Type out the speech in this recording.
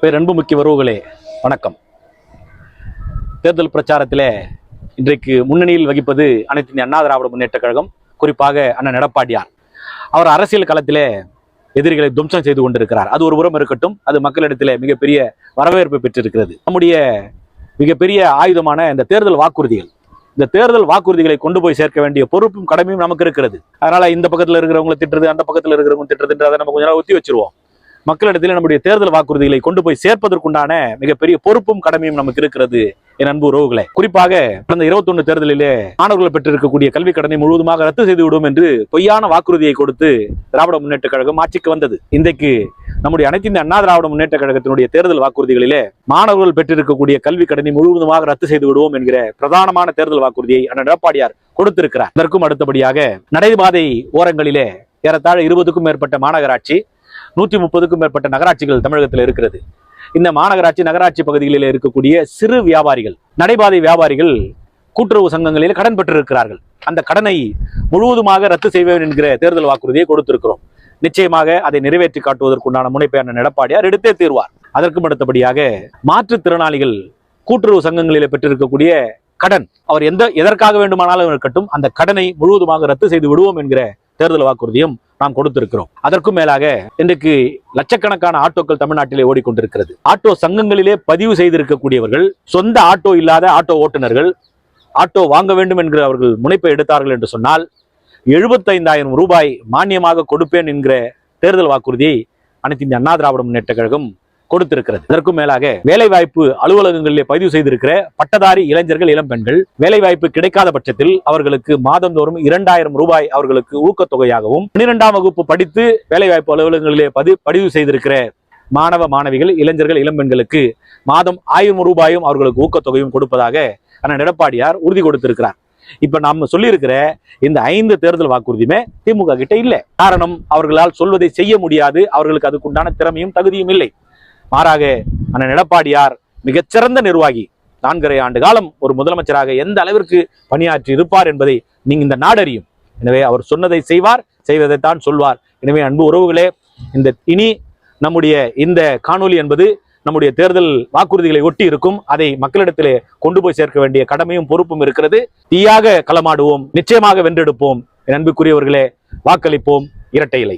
பேரன்புமிக்க உறவுகளே வணக்கம். தேர்தல் பிரச்சாரத்திலே இன்றைக்கு முன்னணியில் வகிப்பது அனைத்து இந்திய அண்ணா திராவிட முன்னேற்ற கழகம், குறிப்பாக அண்ணன் எடப்பாடியார். அவர் அரசியல் களத்திலே எதிரிகளை துவம்சம் செய்து கொண்டிருக்கிறார். அது ஒரு புறம் இருக்கட்டும், அது மக்களிடத்திலே மிகப்பெரிய வரவேற்பை பெற்றிருக்கிறது. நம்முடைய மிகப்பெரிய ஆயுதமான இந்த தேர்தல் வாக்குறுதிகள், இந்த தேர்தல் வாக்குறுதிகளை கொண்டு போய் சேர்க்க வேண்டிய பொறுப்பும் கடமையும் நமக்கு இருக்கிறது. அதனால இந்த பக்கத்தில் இருக்கிறவங்களை திட்டுறது, அந்த பக்கத்தில் இருக்கிறவங்க திட்டுறது, அதை நம்ம கொஞ்ச நாள் ஒத்தி வச்சிருவோம். மக்களிடத்தில் நம்முடைய தேர்தல் வாக்குறுதிகளை கொண்டு போய் சேர்ப்பதற்குண்டான மிகப்பெரிய பொறுப்பும் கடமையும் நமக்கு இருக்கிறது என் அன்பு உறவுகளே. குறிப்பாக கடந்த 21 தேர்தலிலே மாணவர்கள் பெற்றிருக்கக்கூடிய கல்வி கடனை முழுவதுமாக ரத்து செய்து விடும் என்று பொய்யான வாக்குறுதியை கொடுத்து திராவிட முன்னேற்ற கழகம் ஆட்சிக்கு வந்தது. இன்றைக்கு நம்முடைய அனைத்து இந்திய அண்ணா திராவிட முன்னேற்ற கழகத்தினுடைய தேர்தல் வாக்குறுதிகளிலே மாணவர்கள் பெற்றிருக்கக்கூடிய கல்வி கடனை முழுவதுமாக ரத்து செய்து விடுவோம் என்கிற பிரதானமான தேர்தல் வாக்குறுதியை அண்ணன் எடப்பாடியார் கொடுத்திருக்கிறார். இதற்கும் அடுத்தபடியாக நடைபாதை ஓரங்களிலே ஏறத்தாழ 20க்கும் மேற்பட்ட மாநகராட்சி, 130க்கும் மேற்பட்ட நகராட்சிகள் தமிழகத்தில் இருக்கிறது. இந்த மாநகராட்சி நகராட்சி பகுதிகளில் இருக்கக்கூடிய சிறு வியாபாரிகள், நடைபாதை வியாபாரிகள் கூட்டுறவு சங்கங்களில் கடன் பெற்றிருக்கிறார்கள். அந்த கடனை முழுவதுமாக ரத்து செய்வேன் என்கிற தேர்தல் வாக்குறுதியை கொடுத்திருக்கிறோம். நிச்சயமாக அதை நிறைவேற்றி காட்டுவதற்குண்டான முனைப்பை அண்ணன் எடப்பாடியார் எடுத்தே தீர்வார். அதற்கும் அடுத்தபடியாக மாற்றுத்திறனாளிகள் கூட்டுறவு சங்கங்களில் பெற்றிருக்கக்கூடிய கடன், அவர் எதற்காக வேண்டுமானாலும் இருக்கட்டும், அந்த கடனை முழுவதுமாக ரத்து செய்து விடுவோம் என்கிற தேர்தல் வாக்குறுதியும் நாம் கொடுத்திருக்கிறோம். அதற்கும் மேலாக இன்றைக்கு லட்சக்கணக்கான ஆட்டோக்கள் தமிழ்நாட்டிலே ஓடிக்கொண்டிருக்கிறது. ஆட்டோ சங்கங்களிலே பதிவு செய்திருக்கக்கூடியவர்கள், சொந்த ஆட்டோ இல்லாத ஆட்டோ ஓட்டுநர்கள் ஆட்டோ வாங்க வேண்டும் என்கிற அவர்கள் முனைப்பை எடுத்தார்கள் என்று சொன்னால் 75,000 ரூபாய் மானியமாக கொடுப்பேன் என்கிற தேர்தல் வாக்குறுதியை அனைத்து இந்திய அண்ணா திராவிட முன்னேற்ற கழகம் கொடுத்திருக்கிறது. இதற்கும் மேலாக வேலைவாய்ப்பு அலுவலகங்களிலே பதிவு செய்திருக்கிற பட்டதாரி இளைஞர்கள், இளம் பெண்கள் வேலைவாய்ப்பு கிடைக்காத பட்சத்தில் அவர்களுக்கு மாதந்தோறும் 2,000 ரூபாய் அவர்களுக்கு ஊக்கத்தொகையாகவும், 12ஆம் வகுப்பு படித்து வேலைவாய்ப்பு அலுவலகங்களிலே பதிவு செய்திருக்கிற மாணவ மாணவிகள், இளைஞர்கள், இளம் பெண்களுக்கு மாதம் 1000 ரூபாயும் அவர்களுக்கு ஊக்கத்தொகையும் கொடுப்பதாக அண்ணன் எடப்பாடியார் உறுதி கொடுத்திருக்கிறார். இப்ப நாம சொல்லியிருக்கிற இந்த 5 தேர்தல் வாக்குறுதியுமே திமுக கிட்ட இல்லை. காரணம், அவர்களால் சொல்வதை செய்ய முடியாது. அவர்களுக்கு அதுக்குண்டான திறமையும் தகுதியும் இல்லை. மாறாக அண்ணன் எடப்பாடியார் மிகச்சிறந்த நிர்வாகி. 4.5 ஆண்டு காலம் ஒரு முதலமைச்சராக எந்த அளவிற்கு பணியாற்றி இருப்பார் என்பதை நீங்க இந்த நாடறியும். எனவே அவர் சொன்னதை செய்வார், செய்வதைத்தான் சொல்வார். எனவே அன்பு உறவுகளே, இனி நம்முடைய இந்த காணொலி என்பது நம்முடைய தேர்தல் வாக்குறுதிகளை ஒட்டி இருக்கும். அதை மக்களிடத்திலே கொண்டு போய் சேர்க்க வேண்டிய கடமையும் பொறுப்பும் இருக்கிறது. தீயாக களமாடுவோம், நிச்சயமாக வென்றெடுப்போம். என் அன்புக்குரியவர்களே, வாக்களிப்போம் இரட்டை இலை.